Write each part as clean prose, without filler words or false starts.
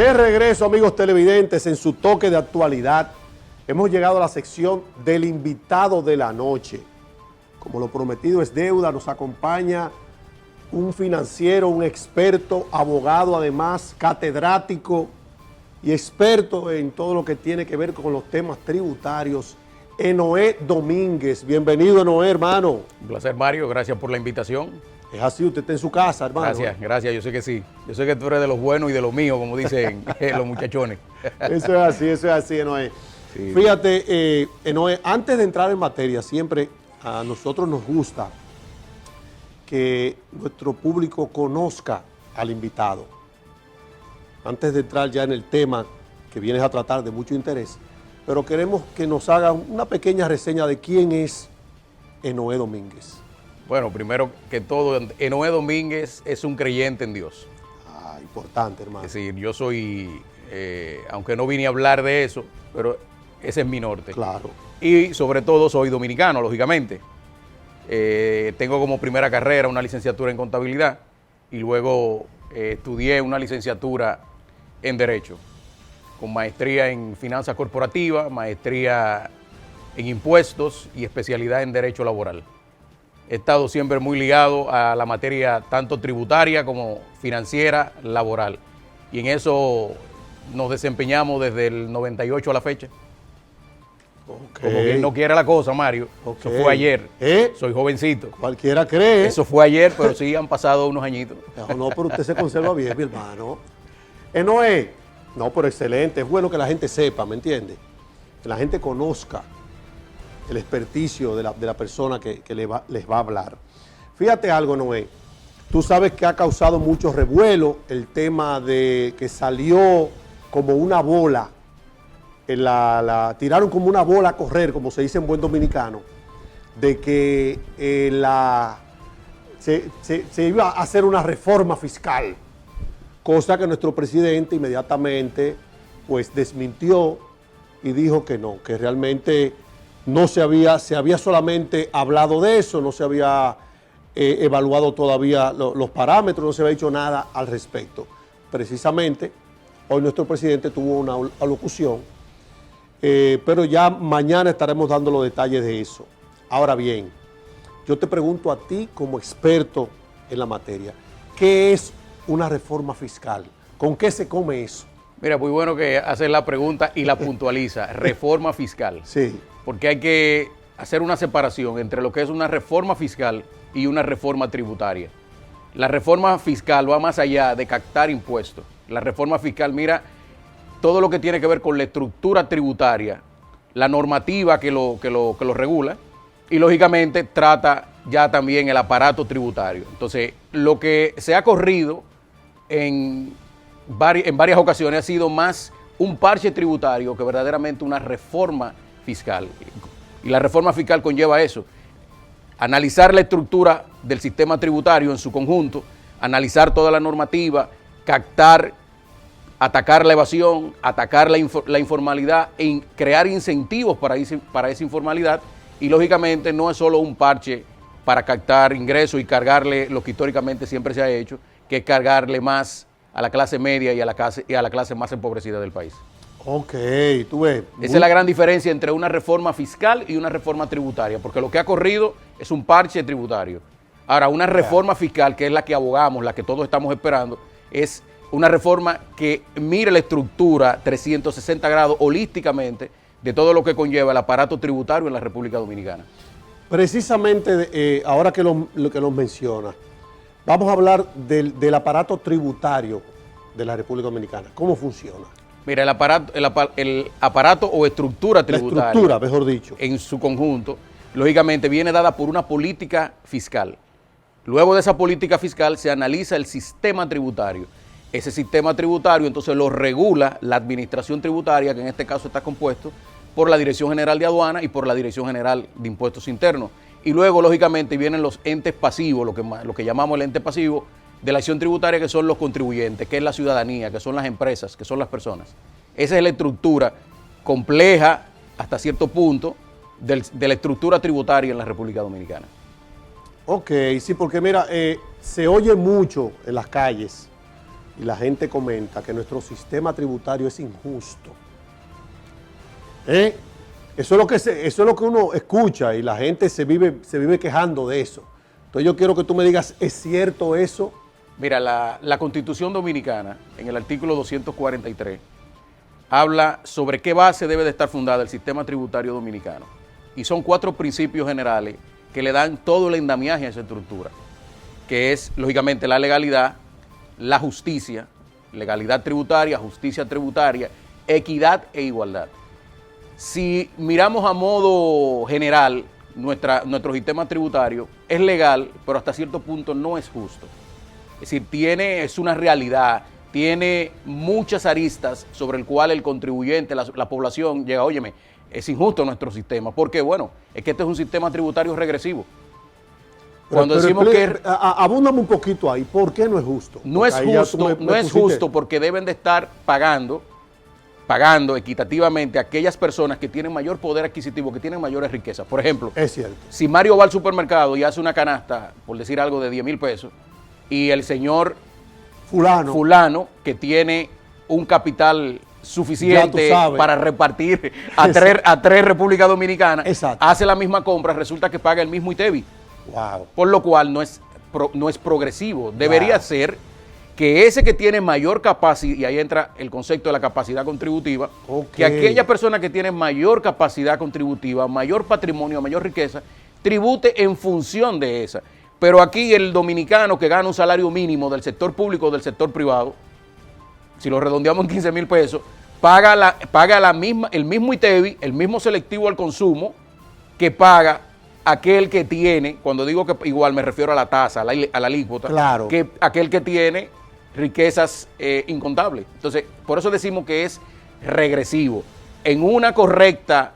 De regreso, amigos televidentes, en su toque de actualidad, hemos llegado a la sección del invitado de la noche. Como lo prometido es deuda, nos acompaña un financiero, un experto, abogado además, catedrático y experto en todo lo que tiene que ver con los temas tributarios, Enoé Domínguez. Bienvenido, Enoé, hermano. Un placer, Mario, gracias por la invitación. Es así, usted está en su casa, hermano. Gracias, yo sé que sí. Yo sé que tú eres de los buenos y de los míos, como dicen los muchachones. Eso es así, Enoé. Sí. Fíjate, Enoé, antes de entrar en materia, siempre a nosotros nos gusta que nuestro público conozca al invitado. Antes de entrar ya en el tema que vienes a tratar de mucho interés, pero queremos que nos haga una pequeña reseña de quién es Enoé Domínguez. Bueno, primero que todo, Enoé Domínguez es un creyente en Dios. Ah, importante, hermano. Es decir, yo soy, aunque no vine a hablar de eso, pero ese es mi norte. Claro. Y sobre todo soy dominicano, lógicamente. Tengo como primera carrera una licenciatura en contabilidad y luego estudié una licenciatura en Derecho, con maestría en finanzas corporativas, maestría en impuestos y especialidad en Derecho Laboral. He estado siempre muy ligado a la materia tanto tributaria como financiera, laboral. Y en eso nos desempeñamos desde el 98 a la fecha. Okay. Como quien no quiere la cosa, Mario. Okay. Eso fue ayer. Soy jovencito. Cualquiera cree. Eso fue ayer, pero sí han pasado unos añitos. No, pero usted se conserva bien, mi hermano. Enoé, no, pero excelente. Es bueno que la gente sepa, ¿me entiende? Que la gente conozca el experticio de la persona que les va a hablar. Fíjate algo, Noé. Tú sabes que ha causado mucho revuelo el tema de que salió como una bola, tiraron como una bola a correr, como se dice en buen dominicano, de que se iba a hacer una reforma fiscal, cosa que nuestro presidente inmediatamente pues desmintió y dijo que no, que realmente no se había solamente hablado de eso, no se había evaluado todavía los parámetros, no se había hecho nada al respecto. Precisamente, hoy nuestro presidente tuvo una alocución, pero ya mañana estaremos dando los detalles de eso. Ahora bien, yo te pregunto a ti como experto en la materia, ¿qué es una reforma fiscal? ¿Con qué se come eso? Mira, muy bueno que haces la pregunta y la puntualiza. Reforma fiscal. Sí. Porque hay que hacer una separación entre lo que es una reforma fiscal y una reforma tributaria. La reforma fiscal va más allá de captar impuestos. La reforma fiscal mira todo lo que tiene que ver con la estructura tributaria, la normativa que lo regula y lógicamente trata ya también el aparato tributario. Entonces, lo que se ha corrido en varias ocasiones ha sido más un parche tributario que verdaderamente una reforma fiscal. Y la reforma fiscal conlleva eso, analizar la estructura del sistema tributario en su conjunto, analizar toda la normativa, atacar la evasión, atacar la informalidad e crear incentivos para esa informalidad y lógicamente no es solo un parche para captar ingresos y cargarle lo que históricamente siempre se ha hecho, que es cargarle más a la clase media y a la clase más empobrecida del país. Ok, tú ves. Esa es la gran diferencia entre una reforma fiscal y una reforma tributaria, porque lo que ha corrido es un parche tributario. Ahora, una reforma fiscal, que es la que abogamos, la que todos estamos esperando, es una reforma que mire la estructura 360 grados holísticamente de todo lo que conlleva el aparato tributario en la República Dominicana. Precisamente, ahora que lo menciona, vamos a hablar del aparato tributario de la República Dominicana. ¿Cómo funciona? Mira, el aparato o estructura tributaria, la estructura, mejor dicho, en su conjunto, lógicamente viene dada por una política fiscal. Luego de esa política fiscal se analiza el sistema tributario. Ese sistema tributario entonces lo regula la administración tributaria, que en este caso está compuesto por la Dirección General de Aduana y por la Dirección General de Impuestos Internos. Y luego, lógicamente, vienen los entes pasivos, lo que llamamos el ente pasivo de la acción tributaria, que son los contribuyentes, que es la ciudadanía, que son las empresas, que son las personas. Esa es la estructura compleja, hasta cierto punto, de la estructura tributaria en la República Dominicana. Ok, sí, porque mira, se oye mucho en las calles y la gente comenta que nuestro sistema tributario es injusto. Eso es lo que uno escucha y la gente se vive quejando de eso. Entonces yo quiero que tú me digas, ¿es cierto eso? Mira, la Constitución Dominicana, en el artículo 243, habla sobre qué base debe de estar fundada el sistema tributario dominicano. Y son 4 principios generales que le dan todo el andamiaje a esa estructura, que es, lógicamente, la legalidad, la justicia, legalidad tributaria, justicia tributaria, equidad e igualdad. Si miramos a modo general, nuestro sistema tributario es legal, pero hasta cierto punto no es justo. Es decir, es una realidad, tiene muchas aristas sobre el cual el contribuyente, la población llega, óyeme, es injusto nuestro sistema, porque bueno, es que este es un sistema tributario regresivo. Cuando decimos que abúndame un poquito ahí, ¿por qué no es justo? No es justo, no es justo porque deben de estar pagando equitativamente a aquellas personas que tienen mayor poder adquisitivo, que tienen mayores riquezas. Por ejemplo, es cierto. Si Mario va al supermercado y hace una canasta, por decir algo, de 10,000 pesos, y el señor fulano que tiene un capital suficiente para repartir a tres República Dominicana, hace la misma compra, resulta que paga el mismo ITEVI. Wow. Por lo cual no es progresivo. Debería ser que ese que tiene mayor capacidad, y ahí entra el concepto de la capacidad contributiva, que aquella persona que tiene mayor capacidad contributiva, mayor patrimonio, mayor riqueza, tribute en función de esa. Pero aquí el dominicano que gana un salario mínimo del sector público o del sector privado, si lo redondeamos en 15,000 pesos, paga el mismo ITEVI, el mismo selectivo al consumo que paga aquel que tiene, cuando digo que igual me refiero a la tasa, a la alícuota, claro, que aquel que tiene riquezas incontables. Entonces, por eso decimos que es regresivo. En una correcta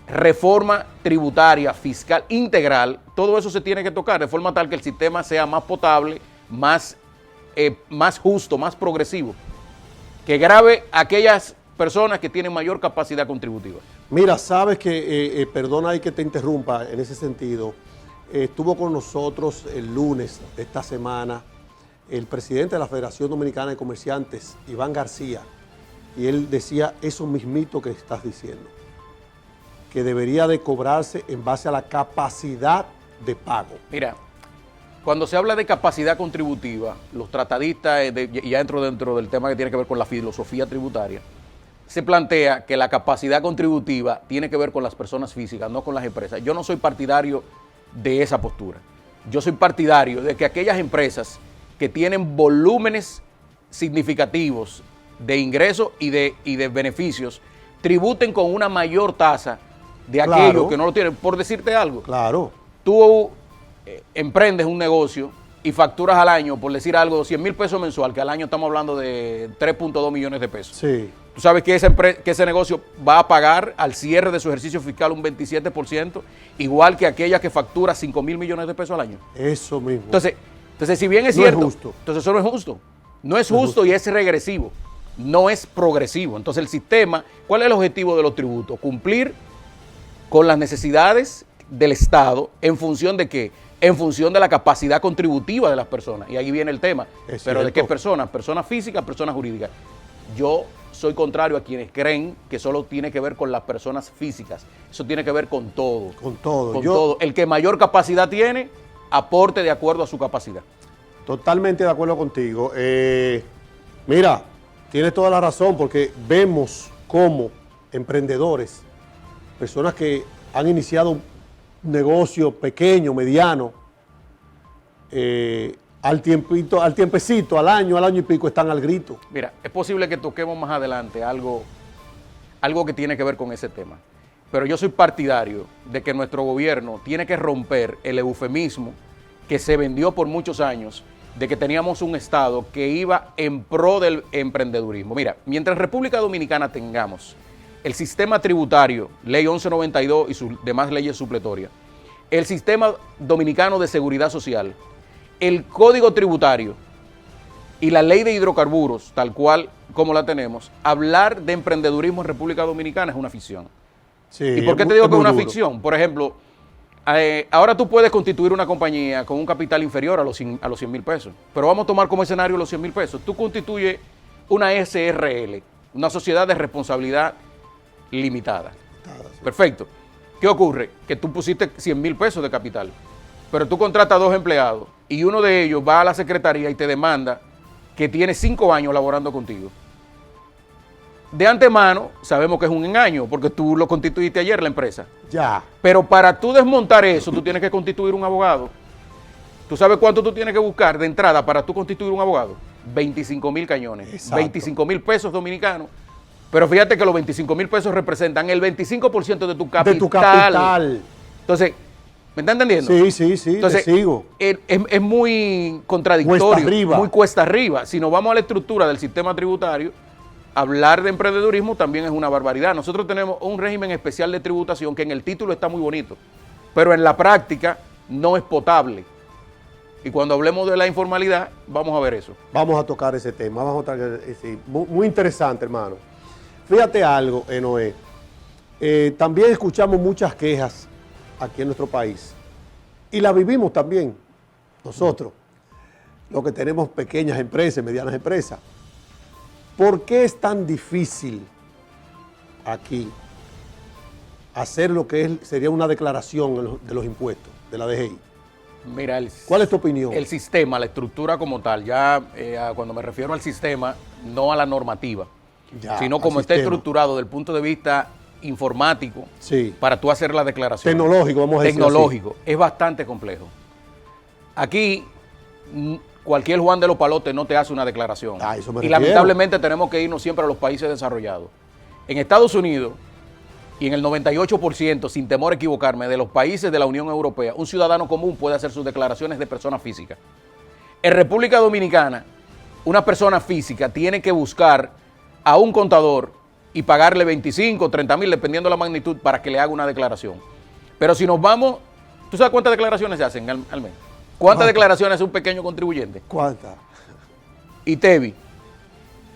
reforma tributaria, fiscal, integral, todo eso se tiene que tocar de forma tal que el sistema sea más potable, más justo, más progresivo, que grave a aquellas personas que tienen mayor capacidad contributiva. Mira, sabes que, perdona ahí que te interrumpa en ese sentido, estuvo con nosotros el lunes de esta semana el presidente de la Federación Dominicana de Comerciantes, Iván García, y él decía eso mismito que estás diciendo, que debería de cobrarse en base a la capacidad de pago. Mira, cuando se habla de capacidad contributiva, los tratadistas, y ya entro dentro del tema que tiene que ver con la filosofía tributaria, se plantea que la capacidad contributiva tiene que ver con las personas físicas, no con las empresas. Yo no soy partidario de esa postura. Yo soy partidario de que aquellas empresas que tienen volúmenes significativos de ingresos y de beneficios tributen con una mayor tasa de aquellos que no lo tienen. Por decirte algo, claro, tú emprendes un negocio y facturas al año, por decir algo, 100,000 pesos mensual, que al año estamos hablando de 3.2 millones de pesos. Sí. Tú sabes que ese negocio va a pagar al cierre de su ejercicio fiscal un 27%, igual que aquella que factura 5,000 millones de pesos al año. Eso mismo. Entonces si bien es cierto, no es justo. Entonces eso no es justo. No es justo y es regresivo, no es progresivo. Entonces el sistema, ¿cuál es el objetivo de los tributos? Cumplir con las necesidades del Estado, ¿en función de qué? En función de la capacidad contributiva de las personas. Y ahí viene el tema. ¿Pero de qué personas? Personas físicas, personas jurídicas. Yo soy contrario a quienes creen que solo tiene que ver con las personas físicas. Eso tiene que ver con todo. Con todo. Con todo. El que mayor capacidad tiene, aporte de acuerdo a su capacidad. Totalmente de acuerdo contigo. Mira, tienes toda la razón, porque vemos cómo emprendedores, personas que han iniciado un negocio pequeño, mediano, al tiempecito, al año y pico, están al grito. Mira, es posible que toquemos más adelante algo que tiene que ver con ese tema. Pero yo soy partidario de que nuestro gobierno tiene que romper el eufemismo que se vendió por muchos años de que teníamos un Estado que iba en pro del emprendedurismo. Mira, mientras en República Dominicana tengamos el sistema tributario, ley 1192 y sus demás leyes supletorias, el sistema dominicano de seguridad social, el código tributario y la ley de hidrocarburos, tal cual como la tenemos, hablar de emprendedurismo en República Dominicana es una ficción. Sí, ¿Y por qué te digo que es una ficción? Por ejemplo, ahora tú puedes constituir una compañía con un capital inferior a los 100 mil pesos. Pero vamos a tomar como escenario los 100 mil pesos. Tú constituyes una SRL, una sociedad de responsabilidad limitada. Perfecto. ¿Qué ocurre? Que tú pusiste 100 mil pesos de capital, pero tú contratas a 2 empleados y uno de ellos va a la secretaría y te demanda que tiene 5 años laborando contigo. De antemano sabemos que es un engaño porque tú lo constituiste ayer la empresa. Ya. Pero para tú desmontar eso, tú tienes que constituir un abogado. ¿Tú sabes cuánto tú tienes que buscar de entrada para tú constituir un abogado? 25 mil cañones. Exacto. 25 mil pesos dominicanos. Pero fíjate que los 25 mil pesos representan el 25% de tu capital. De tu capital. Entonces, ¿me está entendiendo? Sí, Entonces, te sigo. Es muy contradictorio, Cuesta arriba. muy cuesta arriba. Si nos vamos a la estructura del sistema tributario, hablar de emprendedurismo también es una barbaridad. Nosotros tenemos un régimen especial de tributación que en el título está muy bonito, pero en la práctica no es potable. Y cuando hablemos de la informalidad, vamos a ver eso. Vamos a tocar ese tema. Vamos a tocar, sí, muy interesante, hermano. Fíjate algo, Noé. También escuchamos muchas quejas aquí en nuestro país. Y las vivimos también nosotros, los que tenemos pequeñas empresas, medianas empresas. ¿Por qué es tan difícil aquí hacer lo que sería una declaración de los impuestos, de la DGI? Mira, ¿Cuál es tu opinión? El sistema, la estructura como tal, ya cuando me refiero al sistema, no a la normativa, sino como está estructurado desde el punto de vista informático, sí, para tú hacer la declaración. Tecnológico, vamos a decir tecnológico, así. Es bastante complejo. Aquí, cualquier Juan de los Palotes no te hace una declaración. Eso me y refiero. lamentablemente tenemos que irnos siempre a los países desarrollados. En Estados Unidos, y en el 98%, sin temor a equivocarme, de los países de la Unión Europea, un ciudadano común puede hacer sus declaraciones de persona física. En República Dominicana, una persona física tiene que buscar a un contador y pagarle 25, 30 mil, dependiendo de la magnitud, para que le haga una declaración. Pero si nos vamos, ¿tú sabes cuántas declaraciones se hacen al mes? ¿Cuántas declaraciones hace un pequeño contribuyente? ¿Cuántas? ITEVI,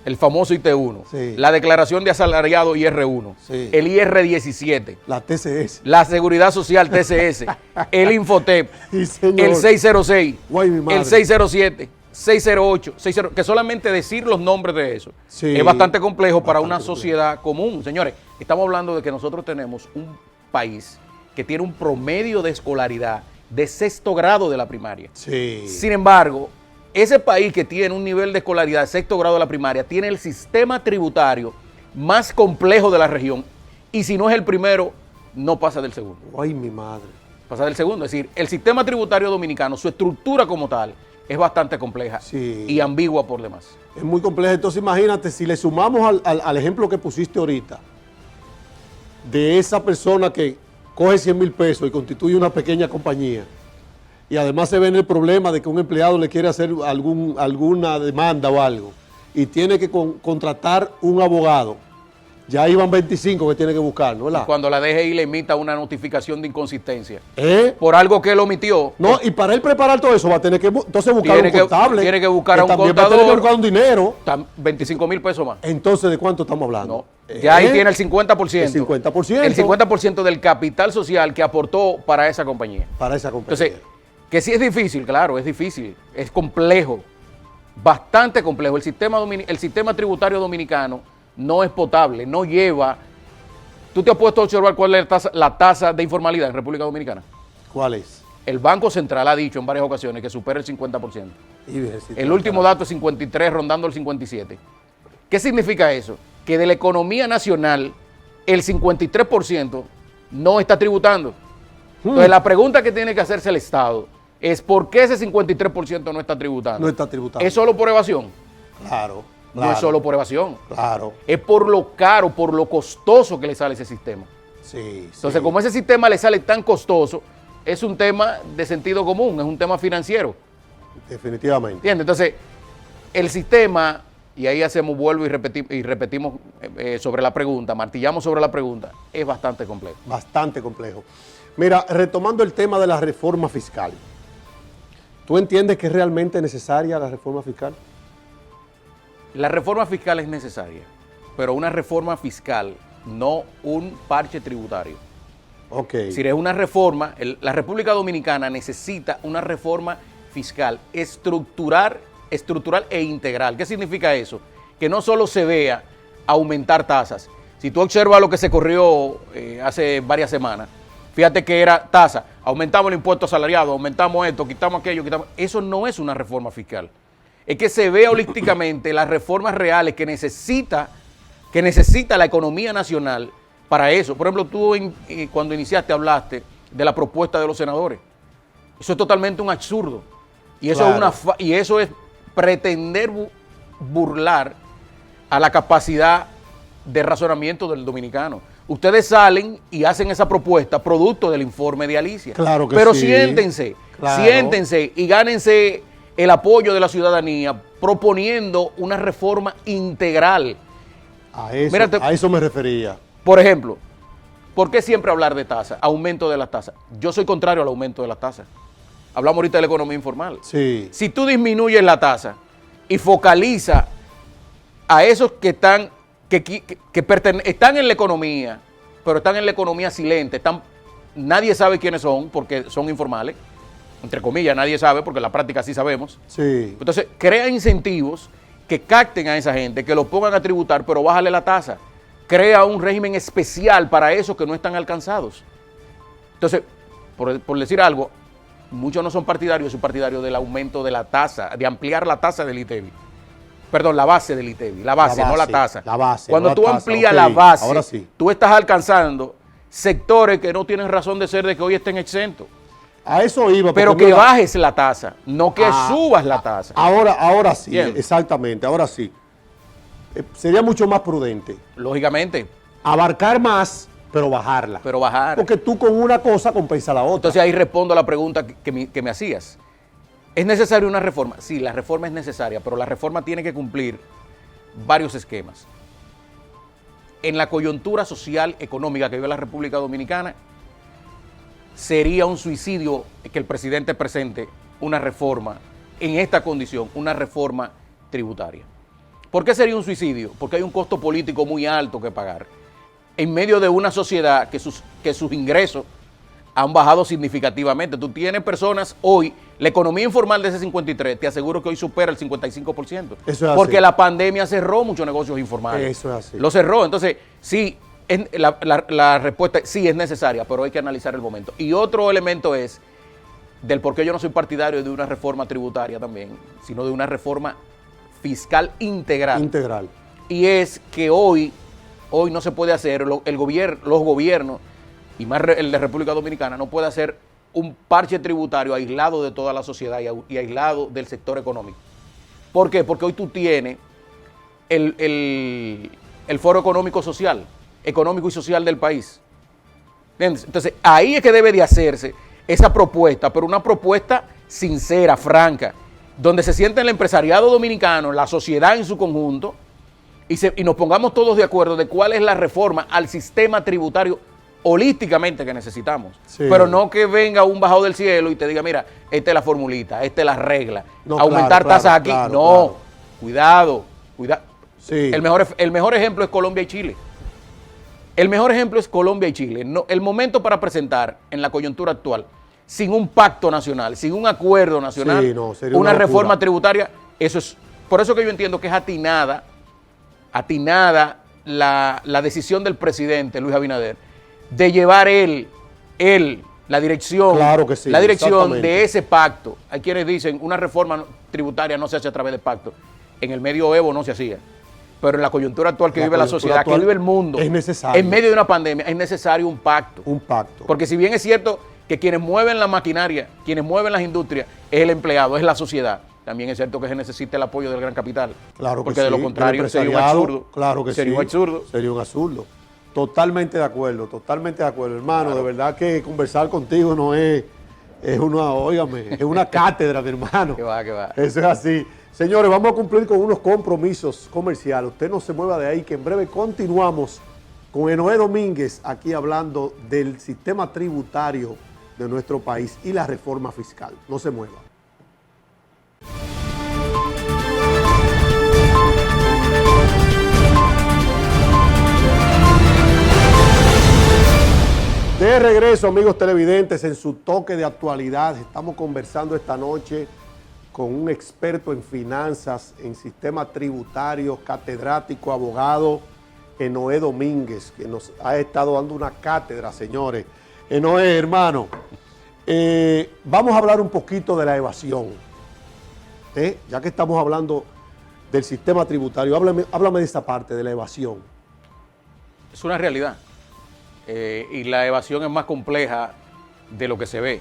el famoso IT1, sí, la declaración de asalariado IR1, sí, el IR17, la TCS, la Seguridad Social TCS, el Infotep, sí, señor, el 606, Guay, el 607, 608, 60, que solamente decir los nombres de eso es bastante complejo para una sociedad común. Señores, estamos hablando de que nosotros tenemos un país que tiene un promedio de escolaridad de 6º grado de la primaria. Sí. Sin embargo, ese país que tiene un nivel de escolaridad de 6º grado de la primaria tiene el sistema tributario más complejo de la región y si no es el primero, no pasa del segundo. Ay, mi madre. Pasa del segundo, es decir, el sistema tributario dominicano, su estructura como tal, es bastante compleja y ambigua por demás. Es muy compleja, entonces imagínate, si le sumamos al ejemplo que pusiste ahorita, de esa persona que coge 100 mil pesos y constituye una pequeña compañía, y además se ve en el problema de que un empleado le quiere hacer alguna demanda o algo, y tiene que contratar un abogado, ya iban 25 que tiene que buscar, ¿no? ¿Verdad? Y cuando la DGI le emita una notificación de inconsistencia por algo que él omitió. No, y para él preparar todo eso va a tener que entonces buscar un contable. Tiene que buscar a un también contador. Va a tener que buscar un dinero. 25 mil pesos más. Entonces, ¿de cuánto estamos hablando? No, ya ahí tiene el 50%. El 50%. El 50% del capital social que aportó para esa compañía. Para esa compañía. Entonces, que sí es difícil, claro, es difícil, es complejo, bastante complejo. El sistema tributario dominicano no es potable, no lleva. ¿Tú te has puesto a observar cuál es la tasa de informalidad en República Dominicana? ¿Cuál es? El Banco Central ha dicho en varias ocasiones que supera el 50%. El último dato es 53, rondando el 57. ¿Qué significa eso? Que de la economía nacional, el 53% no está tributando. Entonces, la pregunta que tiene que hacerse el Estado es ¿por qué ese 53% no está tributando? No está tributando. ¿Es solo por evasión? Claro. No es solo por evasión. Claro. Es por lo caro, por lo costoso que le sale ese sistema. Sí. Entonces, como ese sistema le sale tan costoso, es un tema de sentido común, es un tema financiero. Definitivamente. ¿Entiendes? Entonces, el sistema, y ahí vuelvo y repetimos sobre la pregunta, martillamos sobre la pregunta, es bastante complejo. Bastante complejo. Mira, retomando el tema de la reforma fiscal, ¿tú entiendes que es realmente necesaria la reforma fiscal? La reforma fiscal es necesaria, pero una reforma fiscal, no un parche tributario. Ok. Es decir, es una reforma, la República Dominicana necesita una reforma fiscal estructural e integral. ¿Qué significa eso? Que no solo se vea aumentar tasas. Si tú observas lo que se corrió hace varias semanas, fíjate que era tasa, aumentamos el impuesto asalariado, aumentamos esto, quitamos aquello, quitamos. Eso no es una reforma fiscal. Es que se vea holísticamente las reformas reales que necesita la economía nacional para eso. Por ejemplo, tú cuando iniciaste hablaste de la propuesta de los senadores. Eso es totalmente un absurdo. Y eso, Claro. y eso es pretender burlar a la capacidad de razonamiento del dominicano. Ustedes salen y hacen esa propuesta producto del informe de Alicia. Claro que Pero sí. Claro. siéntense y gánense el apoyo de la ciudadanía proponiendo una reforma integral. A eso me refería. Por ejemplo, ¿por qué siempre hablar de tasa? Aumento de las tasas. Yo soy contrario al aumento de las tasas. Hablamos ahorita de la economía informal. Sí. Si tú disminuyes la tasa y focaliza a esos que están en la economía, pero están en la economía silente, nadie sabe quiénes son porque son informales, entre comillas, nadie sabe porque en la práctica sí sabemos. Sí. Entonces, crea incentivos que capten a esa gente, que lo pongan a tributar, pero bájale la tasa. Crea un régimen especial para esos que no están alcanzados. Entonces, por decir algo, muchos no son partidarios del aumento de la tasa, de ampliar la tasa del ITEVI. Perdón, la base del ITEVI, la base, no la tasa. La base. Cuando no tú la tasa. amplías Ok, la base, ahora sí. tú estás alcanzando sectores que no tienen razón de ser de que hoy estén exentos. A eso iba. Pero porque que mira, bajes la tasa, no que subas la tasa. Ahora sí, Bien. exactamente, ahora sí. Sería mucho más prudente Lógicamente, abarcar más, pero bajarla. pero bajar. Porque tú con una cosa compensa la otra. Entonces ahí respondo a la pregunta que me hacías. ¿Es necesaria una reforma? Sí, la reforma es necesaria, pero la reforma tiene que cumplir varios esquemas. En la coyuntura social, económica que vive la República Dominicana, sería un suicidio que el presidente presente una reforma en esta condición, una reforma tributaria. ¿Por qué sería un suicidio? Porque hay un costo político muy alto que pagar en medio de una sociedad que sus ingresos han bajado significativamente. Tú tienes personas hoy, la economía informal de ese 53, te aseguro que hoy supera el 55%. Eso es así. Porque la pandemia cerró muchos negocios informales. Eso es así. Lo cerró. Entonces, sí, la respuesta sí es necesaria, pero hay que analizar el momento. Y otro elemento es del por qué yo no soy partidario de una reforma tributaria también, sino de una reforma fiscal integral. Integral. Y es que hoy no se puede hacer, los gobiernos, y más el de República Dominicana, no puede hacer un parche tributario aislado de toda la sociedad y aislado del sector económico. ¿Por qué? Porque hoy tú tienes el foro económico y social del país. ¿Entiendes? Entonces, ahí es que debe de hacerse esa propuesta, pero una propuesta sincera, franca, donde se sienta el empresariado dominicano, la sociedad en su conjunto, y nos pongamos todos de acuerdo de cuál es la reforma al sistema tributario holísticamente que necesitamos. Sí. Pero no que venga un bajado del cielo y te diga, mira, esta es la formulita, esta es la regla, No, aumentar claro, tasas aquí. claro, no, claro. cuidado. Sí. El mejor ejemplo es Colombia y Chile. El mejor ejemplo es Colombia y Chile. No, el momento para presentar en la coyuntura actual, sin un pacto nacional, sin un acuerdo nacional, Sí, no, sería una una locura. reforma tributaria, eso es, por eso que yo entiendo que es atinada la decisión del presidente Luis Abinader de llevar él la dirección, Claro que sí, la dirección exactamente. de ese pacto. Hay quienes dicen una reforma tributaria no se hace a través de pacto. En el medioevo no se hacía. Pero en la coyuntura actual que La vive la coyuntura sociedad, que actual vive el mundo, es necesario. en medio de una pandemia, es necesario un pacto. Un pacto. Porque si bien es cierto que quienes mueven la maquinaria, quienes mueven las industrias, es el empleado, es la sociedad, también es cierto que se necesita el apoyo del gran capital. Claro que porque sí. de lo contrario El sería un empresariado, absurdo. Claro que sería sí. un absurdo. Sería un absurdo. Totalmente de acuerdo, hermano. Claro. De verdad que conversar contigo no es una, óigame, es una cátedra, mi hermano. Que va, que va. Eso es así. Señores, vamos a cumplir con unos compromisos comerciales. Usted no se mueva de ahí, que en breve continuamos con Enoé Domínguez aquí hablando del sistema tributario de nuestro país y la reforma fiscal. No se mueva. De regreso, amigos televidentes, en su toque de actualidad. Estamos conversando esta noche con un experto en finanzas, en sistema tributario, catedrático, abogado, Enoé Domínguez, que nos ha estado dando una cátedra, señores. Enoé, hermano, vamos a hablar un poquito de la evasión. Ya que estamos hablando del sistema tributario, háblame de esa parte, de la evasión. Es una realidad. Y la evasión es más compleja de lo que se ve.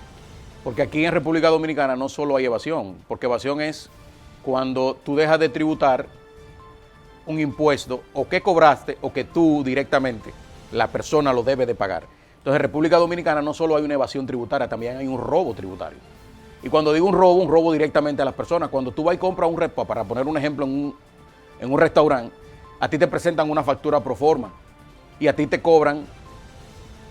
Porque aquí en República Dominicana no solo hay evasión, porque evasión es cuando tú dejas de tributar un impuesto o que cobraste o que tú directamente, la persona lo debe de pagar. Entonces en República Dominicana no solo hay una evasión tributaria, también hay un robo tributario. Y cuando digo un robo directamente a las personas. Cuando tú vas y compras un restaurante, para poner un ejemplo, en un restaurante, a ti te presentan una factura pro forma y a ti te cobran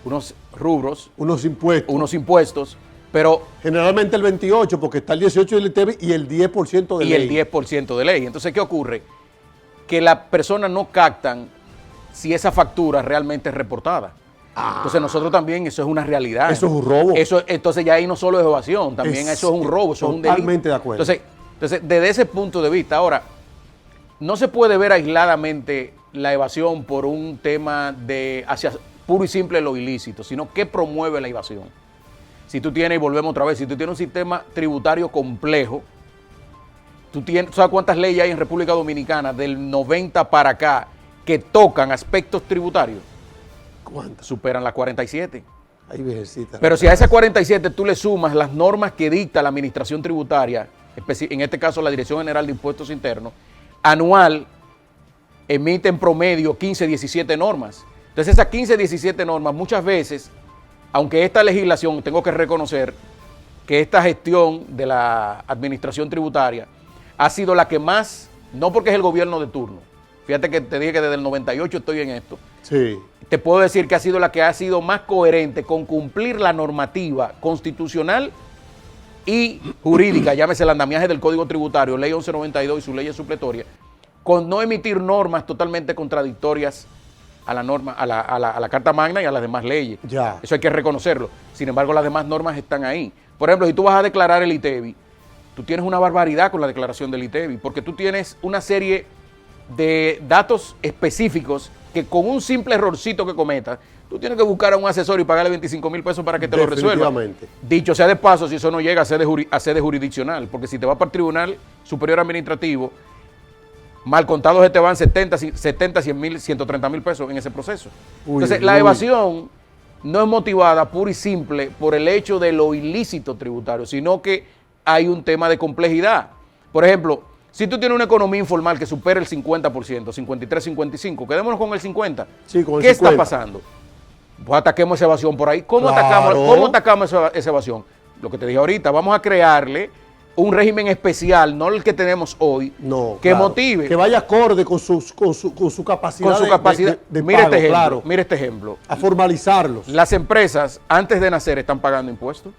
unos rubros, unos impuestos, pero generalmente el 28, porque está el 18 del ITEVI y el 10% de ley. Y el 10% de ley. Entonces, ¿qué ocurre? Que las personas no captan si esa factura realmente es reportada. Entonces nosotros también, eso es una realidad. Eso es un robo. Entonces ya ahí no solo es evasión, también eso es un robo, eso es un delito. Totalmente de acuerdo. Entonces, desde ese punto de vista, ahora, no se puede ver aisladamente la evasión por un tema de hacia puro y simple lo ilícito, sino que promueve la evasión. Si tú tienes, y volvemos otra vez, si tú tienes un sistema tributario complejo, ¿sabes cuántas leyes hay en República Dominicana del 90 para acá que tocan aspectos tributarios? ¿Cuántas? Superan las 47. Ay, virgencita. Pero si a esas 47 tú le sumas las normas que dicta la administración tributaria, en este caso la Dirección General de Impuestos Internos, anual emite en promedio 15, 17 normas. Entonces esas 15, 17 normas muchas veces, aunque esta legislación, tengo que reconocer que esta gestión de la administración tributaria ha sido la que más, no porque es el gobierno de turno, fíjate que te dije que desde el 98 estoy en esto, sí. Te puedo decir que ha sido la que ha sido más coherente con cumplir la normativa constitucional y jurídica, llámese el andamiaje del Código Tributario, Ley 1192 y sus leyes supletorias, con no emitir normas totalmente contradictorias a la norma, a la Carta Magna y a las demás leyes. Ya. Eso hay que reconocerlo. Sin embargo, las demás normas están ahí. Por ejemplo, si tú vas a declarar el ITEVI, tú tienes una barbaridad con la declaración del ITEVI, porque tú tienes una serie de datos específicos que con un simple errorcito que cometas, tú tienes que buscar a un asesor y pagarle 25,000 pesos para que te lo resuelva. Dicho sea de paso, si eso no llega a sede jurisdiccional, porque si te vas para el Tribunal Superior Administrativo, mal contados te van 70, 100 mil, 130 mil pesos en ese proceso. Entonces, la evasión no es motivada pura y simple por el hecho de lo ilícito tributario, sino que hay un tema de complejidad. Por ejemplo, si tú tienes una economía informal que supera el 50%, 53, 55, quedémonos con el 50. Sí, con el ¿Qué 50. está pasando? Pues ataquemos esa evasión por ahí. ¿Cómo Claro. atacamos esa evasión? Lo que te dije ahorita, vamos a crearle un régimen especial, no el que tenemos hoy, No, que claro. motive. Que vaya acorde con su capacidad, Con su capacidad. de Mira pago, este ejemplo, claro. mira este ejemplo. A formalizarlos. Las empresas, antes de nacer, están pagando impuestos.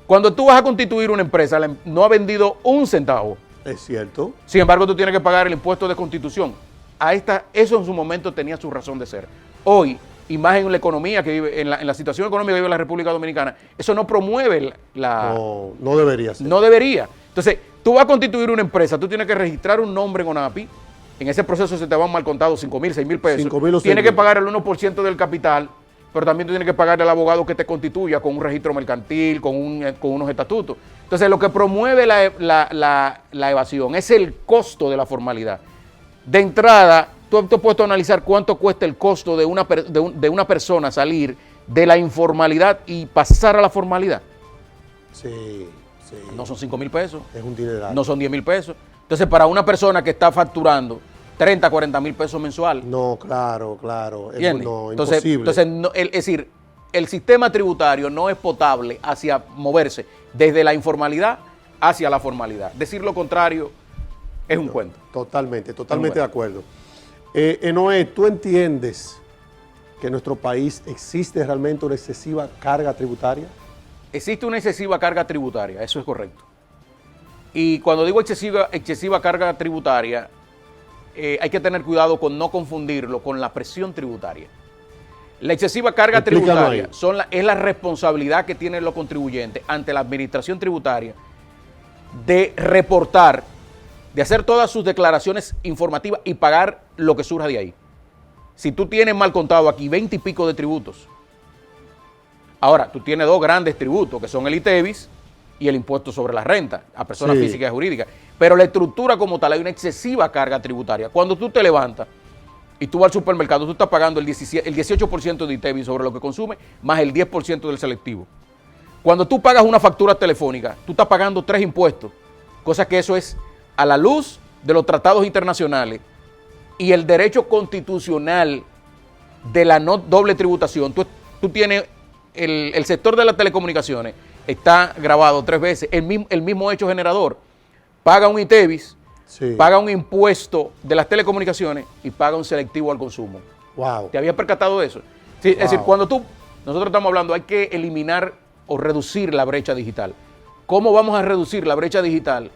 Cuando tú vas a constituir una empresa, no ha vendido un centavo. Es cierto. Sin embargo, tú tienes que pagar el impuesto de constitución. Eso en su momento tenía su razón de ser. Hoy, y más en la economía que vive, en la situación económica que vive la República Dominicana, eso no promueve No debería ser. No debería. Entonces, tú vas a constituir una empresa, tú tienes que registrar un nombre en ONAPI. En ese proceso se te van mal contados 5,000, 6,000 pesos. 5,000 o 6,000. Tienes que pagar el 1% del capital, pero también tú tienes que pagar al abogado que te constituya con un registro mercantil, con unos estatutos. Entonces, lo que promueve la evasión es el costo de la formalidad. De entrada, tú te has puesto a analizar cuánto cuesta el costo de una persona salir de la informalidad y pasar a la formalidad. Sí, sí. No son 5,000 pesos. Es un dineral. No son 10,000 pesos. Entonces, para una persona que está facturando 30, 40,000 pesos mensual. No, claro. No, entonces, imposible. es decir, el sistema tributario no es potable hacia moverse desde la informalidad hacia la formalidad. Decir lo contrario es un cuento. Totalmente de acuerdo. Enoé, ¿tú entiendes que en nuestro país existe realmente una excesiva carga tributaria? Existe una excesiva carga tributaria, eso es correcto. Y cuando digo excesiva carga tributaria, hay que tener cuidado con no confundirlo con la presión tributaria. La excesiva carga Explícalo tributaria ahí. es la responsabilidad que tienen los contribuyentes ante la administración tributaria de reportar, de hacer todas sus declaraciones informativas y pagar lo que surja de ahí. Si tú tienes mal contado aquí 20 y pico de tributos, ahora tú tienes dos grandes tributos que son el ITEVIS y el impuesto sobre la renta a personas físicas y jurídicas, pero la estructura como tal hay una excesiva carga tributaria. Cuando tú te levantas y tú vas al supermercado, tú estás pagando el 18% de ITEVIS sobre lo que consume, más el 10% del selectivo. Cuando tú pagas una factura telefónica, tú estás pagando 3 impuestos, cosa que eso es a la luz de los tratados internacionales y el derecho constitucional de la no doble tributación. Tú tienes el sector de las telecomunicaciones, está grabado 3 veces, el mismo hecho generador, paga un ITEVIS, paga un impuesto de las telecomunicaciones y paga un selectivo al consumo. Wow. ¿Te habías percatado de eso? Sí, es decir, nosotros estamos hablando, hay que eliminar o reducir la brecha digital. ¿Cómo vamos a reducir la brecha digital?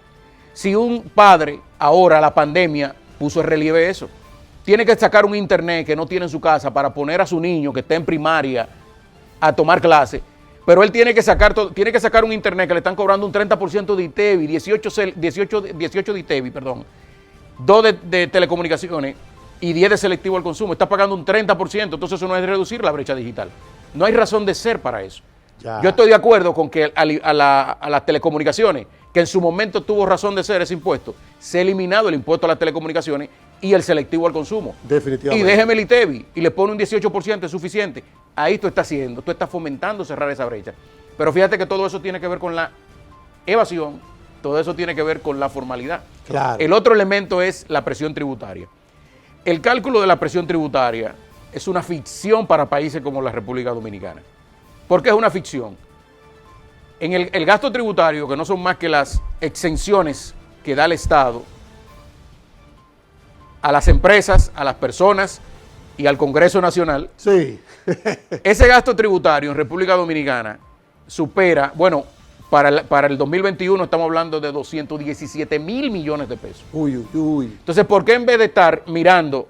Si un padre, ahora la pandemia, puso en relieve eso, tiene que sacar un internet que no tiene en su casa para poner a su niño que está en primaria a tomar clase, pero él tiene que sacar un internet que le están cobrando un 30% de ITEVI, 18 de ITEVI, perdón, 2 de telecomunicaciones y 10 de selectivo al consumo. Está pagando un 30%, entonces eso no es reducir la brecha digital. No hay razón de ser para eso. Ya. Yo estoy de acuerdo con que a las telecomunicaciones, que en su momento tuvo razón de ser ese impuesto, se ha eliminado el impuesto a las telecomunicaciones y el selectivo al consumo. Definitivamente. Y déjeme el ITEVI y le pone un 18%, es suficiente. Ahí tú estás fomentando cerrar esa brecha. Pero fíjate que todo eso tiene que ver con la evasión, todo eso tiene que ver con la formalidad. Claro. El otro elemento es la presión tributaria. El cálculo de la presión tributaria es una ficción para países como la República Dominicana. ¿Por qué es una ficción? En el gasto tributario, que no son más que las exenciones que da el Estado a las empresas, a las personas y al Congreso Nacional, sí. Ese gasto tributario en República Dominicana supera, bueno, para el 2021 estamos hablando de 217 mil millones de pesos. Uy, uy, uy. Entonces, ¿por qué en vez de estar mirando,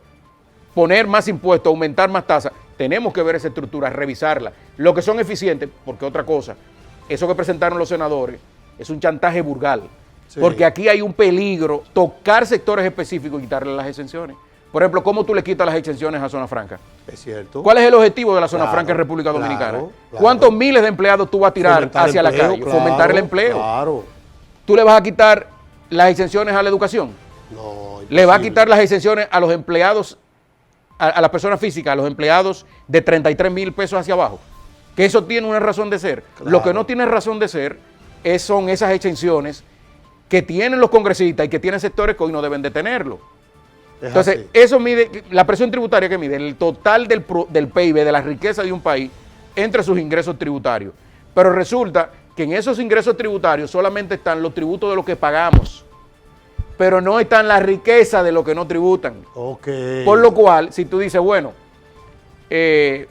poner más impuestos, aumentar más tasas, tenemos que ver esa estructura, revisarla? Lo que son eficientes, porque otra cosa, eso que presentaron los senadores es un chantaje burgal, porque aquí hay un peligro, tocar sectores específicos y quitarle las exenciones. Por ejemplo, ¿cómo tú le quitas las exenciones a zona franca? Es cierto. ¿Cuál es el objetivo de la zona franca en República Dominicana? Claro. ¿Cuántos miles de empleados tú vas a tirar hacia la calle? Fomentar el empleo. Claro. ¿Tú le vas a quitar las exenciones a la educación? No. ¿Le vas a quitar las exenciones a los empleados, a las personas físicas, a los empleados de 33 mil pesos hacia abajo? Que eso tiene una razón de ser. Claro. Lo que no tiene razón de ser son esas exenciones que tienen los congresistas y que tienen sectores que hoy no deben de tenerlo. Entonces, eso mide, la presión tributaria que mide el total del PIB, de la riqueza de un país, entre sus ingresos tributarios. Pero resulta que en esos ingresos tributarios solamente están los tributos de lo que pagamos, pero no están la riqueza de lo que no tributan. Okay. Por lo cual, si tú dices, bueno, es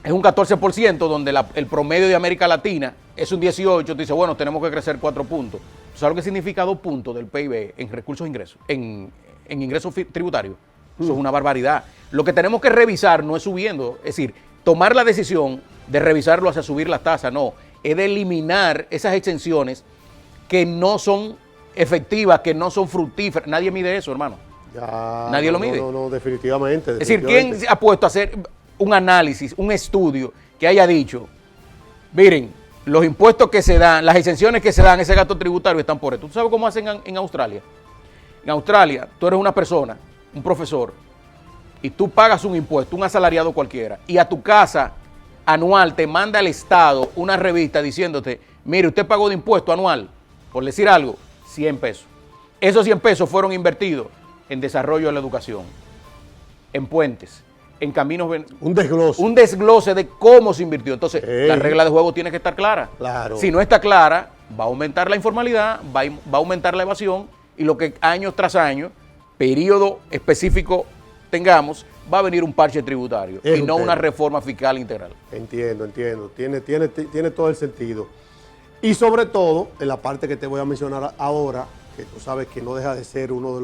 un 14%, donde el promedio de América Latina es un 18%, tú dices, bueno, tenemos que crecer 4 puntos. ¿Sabes lo que significa 2 puntos del PIB en recursos e ingresos? En ingresos tributarios. Eso es una barbaridad. Lo que tenemos que revisar no es subiendo, es decir, tomar la decisión de revisarlo hacia subir las tasas, no, es de eliminar esas exenciones que no son efectivas, que no son fructíferas. Nadie mide eso, hermano. Nadie lo mide. No, definitivamente. Es decir, ¿quién ha puesto a hacer un análisis, un estudio que haya dicho, miren, los impuestos que se dan, las exenciones que se dan, ese gasto tributario están por esto? ¿Tú sabes cómo hacen en Australia? En Australia, tú eres una persona, un profesor, y tú pagas un impuesto, un asalariado cualquiera, y a tu casa anual te manda el Estado una revista diciéndote, mire, usted pagó de impuesto anual, por decir algo, 100 pesos. Esos 100 pesos fueron invertidos en desarrollo de la educación, en puentes, en caminos. Un desglose. Un desglose de cómo se invirtió. Entonces, la regla de juego tiene que estar clara. Claro. Si no está clara, va a aumentar la informalidad, va a aumentar la evasión, y lo que año tras año, periodo específico tengamos, va a venir un parche tributario y no una reforma fiscal integral. Entiendo. Tiene todo el sentido. Y sobre todo, en la parte que te voy a mencionar ahora, que tú sabes que no deja de ser uno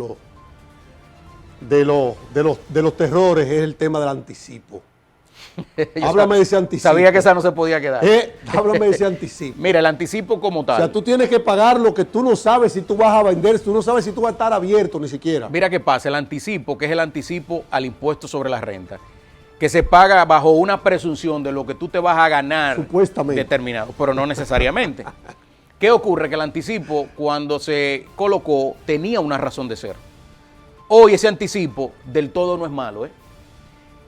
de los terrores, es el tema del anticipo. Háblame de ese anticipo. Sabía que esa no se podía quedar. Háblame de ese anticipo. Mira, el anticipo como tal. O sea, tú tienes que pagar lo que tú no sabes si tú vas a vender, tú no sabes si tú vas a estar abierto ni siquiera. Mira qué pasa, el anticipo, que es el anticipo al impuesto sobre la renta, que se paga bajo una presunción de lo que tú te vas a ganar supuestamente determinado, pero no necesariamente. ¿Qué ocurre? Que el anticipo, cuando se colocó, tenía una razón de ser. Hoy ese anticipo del todo no es malo,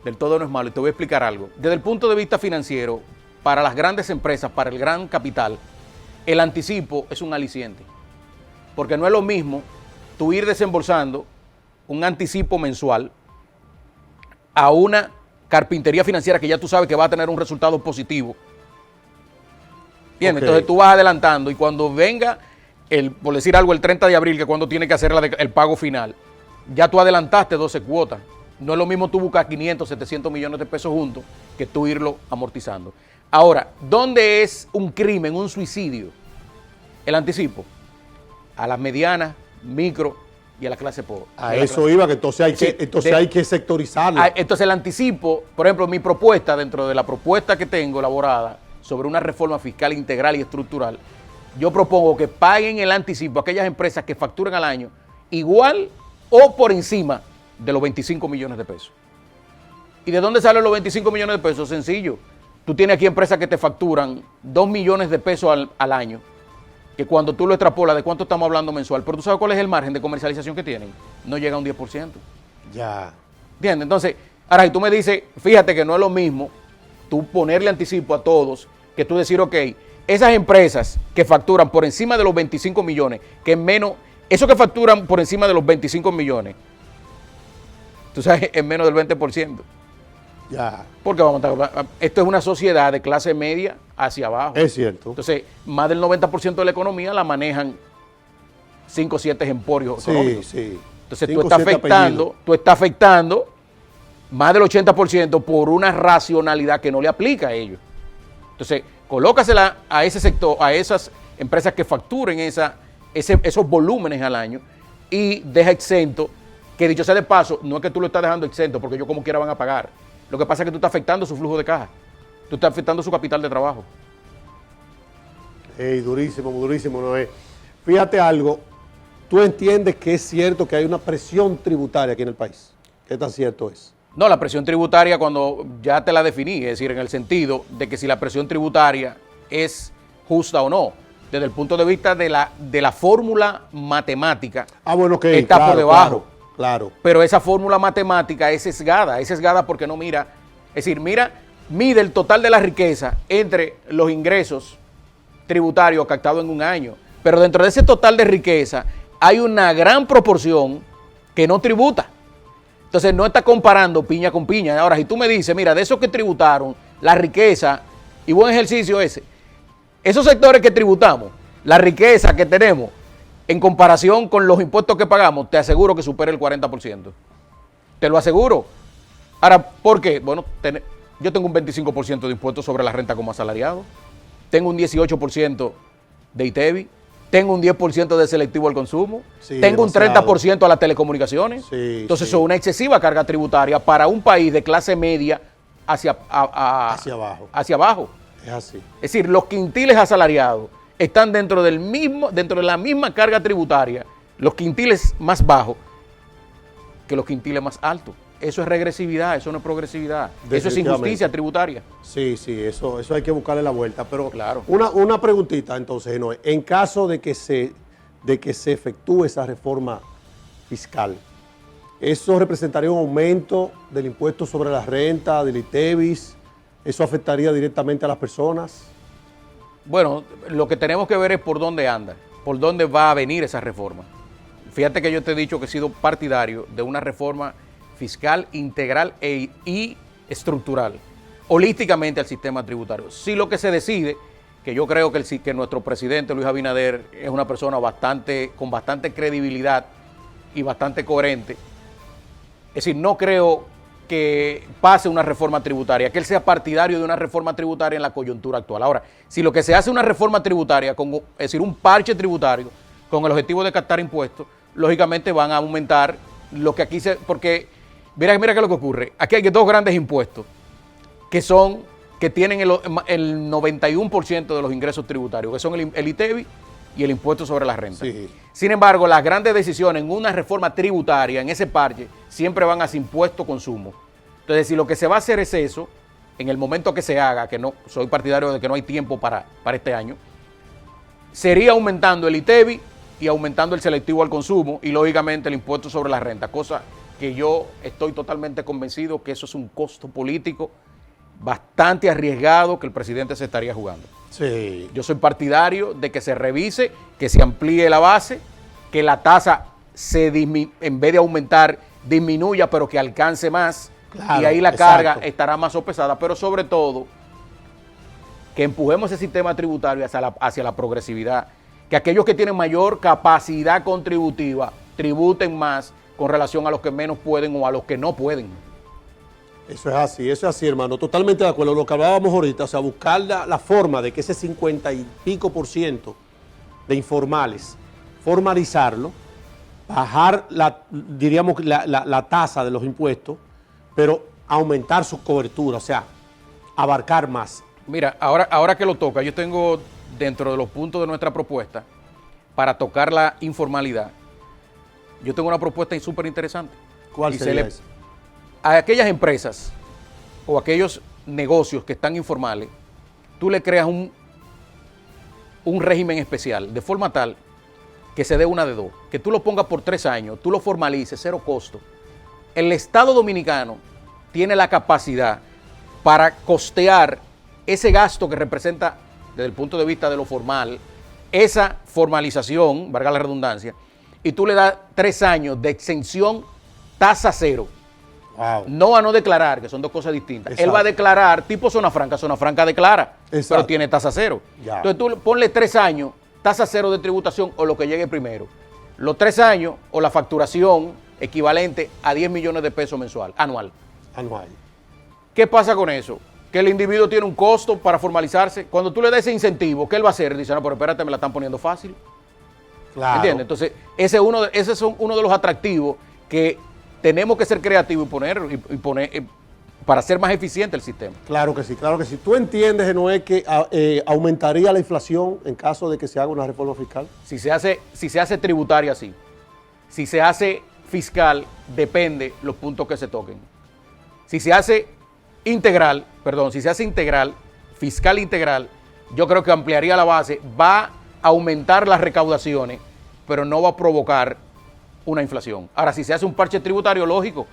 Del todo no es malo. Y te voy a explicar algo. Desde el punto de vista financiero, para las grandes empresas, para el gran capital, el anticipo es un aliciente. Porque no es lo mismo tú ir desembolsando un anticipo mensual a una carpintería financiera que ya tú sabes que va a tener un resultado positivo. Bien, okay. Entonces tú vas adelantando y cuando venga, por decir algo, el 30 de abril, que cuando tiene que hacer el pago final, ya tú adelantaste 12 cuotas. No es lo mismo tú buscar 500, 700 millones de pesos juntos que tú irlo amortizando. Ahora, ¿dónde es un crimen, un suicidio? El anticipo. A las medianas, micro y a la clase pobre. A eso iba, que entonces hay que sectorizarlo. Entonces el anticipo, por ejemplo, mi propuesta, dentro de la propuesta que tengo elaborada sobre una reforma fiscal integral y estructural, yo propongo que paguen el anticipo a aquellas empresas que facturen al año igual o por encima de los 25 millones de pesos. ¿Y de dónde salen los 25 millones de pesos? Sencillo. Tú tienes aquí empresas que te facturan 2 millones de pesos al año, que cuando tú lo extrapolas, ¿de cuánto estamos hablando mensual? Pero tú sabes cuál es el margen de comercialización que tienen. No llega a un 10%. Ya. ¿Entiendes? Entonces, ahora si tú me dices, fíjate que no es lo mismo tú ponerle anticipo a todos, que tú decir, ok, esas empresas que facturan por encima de los 25 millones, que menos, esos que facturan por encima de los 25 millones, tú sabes, es menos del 20%. Ya. Porque esto es una sociedad de clase media hacia abajo. Es cierto. Entonces, más del 90% de la economía la manejan 5 o 7 emporios económicos. Sí. Entonces, tú estás afectando más del 80% por una racionalidad que no le aplica a ellos. Entonces, colócasela a ese sector, a esas empresas que facturen esos volúmenes al año y deja exento, que dicho sea de paso, no es que tú lo estás dejando exento porque ellos como quiera van a pagar. Lo que pasa es que tú estás afectando su flujo de caja. Tú estás afectando su capital de trabajo. Durísimo, durísimo, Noé. Fíjate algo, ¿tú entiendes que es cierto que hay una presión tributaria aquí en el país? ¿Qué tan cierto es? No, la presión tributaria cuando ya te la definí, es decir, en el sentido de que si la presión tributaria es justa o no, desde el punto de vista de la fórmula matemática, okay, está por debajo. Claro. Pero esa fórmula matemática es sesgada porque no mira, es decir, mide el total de la riqueza entre los ingresos tributarios captados en un año, pero dentro de ese total de riqueza hay una gran proporción que no tributa. Entonces no está comparando piña con piña. Ahora, si tú me dices, mira, de esos que tributaron, la riqueza, y buen ejercicio ese, esos sectores que tributamos, la riqueza que tenemos, en comparación con los impuestos que pagamos, te aseguro que supera el 40%. Te lo aseguro. Ahora, ¿por qué? Bueno, yo tengo un 25% de impuestos sobre la renta como asalariado, tengo un 18% de ITEVI, tengo un 10% de selectivo al consumo, tengo demasiado. Un 30% a las telecomunicaciones. Entonces, eso es una excesiva carga tributaria para un país de clase media hacia abajo. Es así. Es decir, los quintiles asalariados están dentro de la misma carga tributaria, los quintiles más bajos que los quintiles más altos. Eso es regresividad, eso no es progresividad, eso es injusticia tributaria. Sí, eso hay que buscarle la vuelta. Pero claro. Una preguntita entonces, Noé. En caso de que se efectúe esa reforma fiscal, ¿eso representaría un aumento del impuesto sobre la renta, del ITEVIS? ¿Eso afectaría directamente a las personas? Bueno, lo que tenemos que ver es por dónde anda, por dónde va a venir esa reforma. Fíjate que yo te he dicho que he sido partidario de una reforma fiscal integral y estructural, holísticamente al sistema tributario. Si lo que se decide, que yo creo que nuestro presidente Luis Abinader es una persona con bastante credibilidad y bastante coherente, es decir, no creo que pase una reforma tributaria, que él sea partidario de una reforma tributaria en la coyuntura actual. Ahora, si lo que se hace es una reforma tributaria, es decir, un parche tributario con el objetivo de captar impuestos, lógicamente van a aumentar lo que aquí porque mira qué es lo que ocurre. Aquí hay dos grandes impuestos, que tienen el 91% de los ingresos tributarios, que son el ITEVI y el impuesto sobre la renta. Sí. Sin embargo, las grandes decisiones en una reforma tributaria, en ese parche, siempre van hacia impuesto consumo. Entonces, si lo que se va a hacer es eso, en el momento que se haga, que no soy partidario de que no hay tiempo para este año, sería aumentando el ITEVI y aumentando el selectivo al consumo y lógicamente el impuesto sobre la renta, cosa que yo estoy totalmente convencido que eso es un costo político bastante arriesgado que el presidente se estaría jugando. Sí. Yo soy partidario de que se revise, que se amplíe la base, que la tasa en vez de aumentar disminuya, pero que alcance más. Claro, y ahí la carga estará más sopesada, pero sobre todo que empujemos ese sistema tributario hacia la progresividad, que aquellos que tienen mayor capacidad contributiva tributen más con relación a los que menos pueden o a los que no pueden. Eso es así, hermano. Totalmente de acuerdo. Lo que hablábamos ahorita, o sea, buscar la forma de que ese 50 y pico % de informales, formalizarlo, bajar la tasa de los impuestos, pero aumentar su cobertura, o sea, abarcar más. Mira, ahora que lo toca, yo tengo dentro de los puntos de nuestra propuesta para tocar la informalidad, yo tengo una propuesta súper interesante. ¿Cuál sería esa? A aquellas empresas o aquellos negocios que están informales, tú le creas un régimen especial, de forma tal que se dé una de dos, que tú lo pongas por 3 años, tú lo formalices, 0 costo. El Estado Dominicano tiene la capacidad para costear ese gasto que representa, desde el punto de vista de lo formal, esa formalización, valga la redundancia, y tú le das 3 años de exención tasa 0. Wow. No a no declarar, que son dos cosas distintas. Exacto. Él va a declarar tipo zona franca declara, exacto, pero tiene tasa 0. Ya. Entonces tú ponle 3 años, tasa 0 de tributación o lo que llegue primero. Los 3 años o la facturación equivalente a 10 millones de pesos anual. ¿Qué pasa con eso? Que el individuo tiene un costo para formalizarse. Cuando tú le das ese incentivo, ¿qué él va a hacer? Dice, no, pero espérate, me la están poniendo fácil. Claro. ¿Entiendes? Entonces, ese es uno de los atractivos que tenemos que ser creativos y poner para hacer más eficiente el sistema. Claro que sí, claro que sí. ¿Tú entiendes, Noé, que aumentaría la inflación en caso de que se haga una reforma fiscal? Si se hace tributaria, sí. Si se hace fiscal, depende los puntos que se toquen. Si se hace integral, fiscal integral, yo creo que ampliaría la base, va a aumentar las recaudaciones, pero no va a provocar una inflación. Ahora, si se hace un parche tributario, lógico,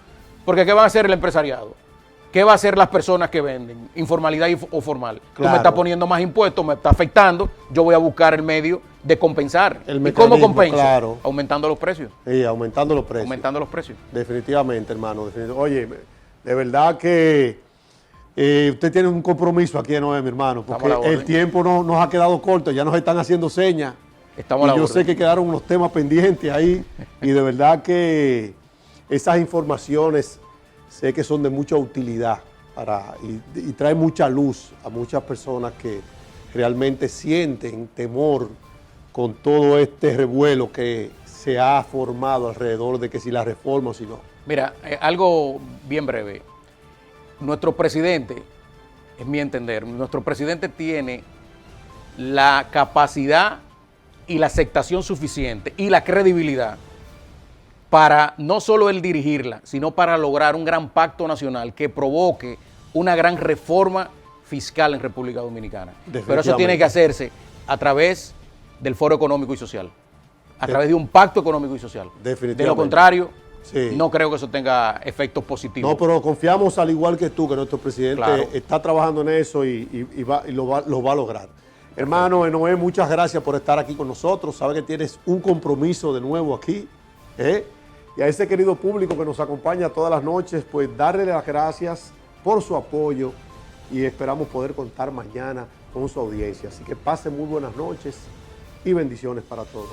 porque ¿qué va a hacer el empresariado? ¿Qué va a hacer las personas que venden? Informalidad o formal. Claro. Tú me estás poniendo más impuestos, me está afectando, yo voy a buscar el medio de compensar. ¿Y cómo compenso? Claro. Aumentando los precios. Sí, aumentando los precios. Aumentando los precios. Definitivamente, hermano. Oye, de verdad que usted tiene un compromiso aquí, Noé, mi hermano, porque el tiempo nos ha quedado corto, ya nos están haciendo señas. Estamos y yo sé que quedaron unos temas pendientes ahí y de verdad que esas informaciones sé que son de mucha utilidad y trae mucha luz a muchas personas que realmente sienten temor con todo este revuelo que se ha formado alrededor de que si la reforma o si no. Mira, algo bien breve. Nuestro presidente, es mi entender, nuestro presidente tiene la capacidad y la aceptación suficiente y la credibilidad para no solo él dirigirla, sino para lograr un gran pacto nacional que provoque una gran reforma fiscal en República Dominicana. Pero eso tiene que hacerse a través del Foro Económico y Social, a través de un pacto económico y social. Definitivamente. De lo contrario, sí, no creo que eso tenga efectos positivos. No, pero confiamos al igual que tú, que nuestro presidente está trabajando en eso y lo va a lograr. Hermano Noé, muchas gracias por estar aquí con nosotros. Sabe que tienes un compromiso de nuevo aquí. Y a ese querido público que nos acompaña todas las noches, pues darle las gracias por su apoyo y esperamos poder contar mañana con su audiencia. Así que pasen muy buenas noches y bendiciones para todos.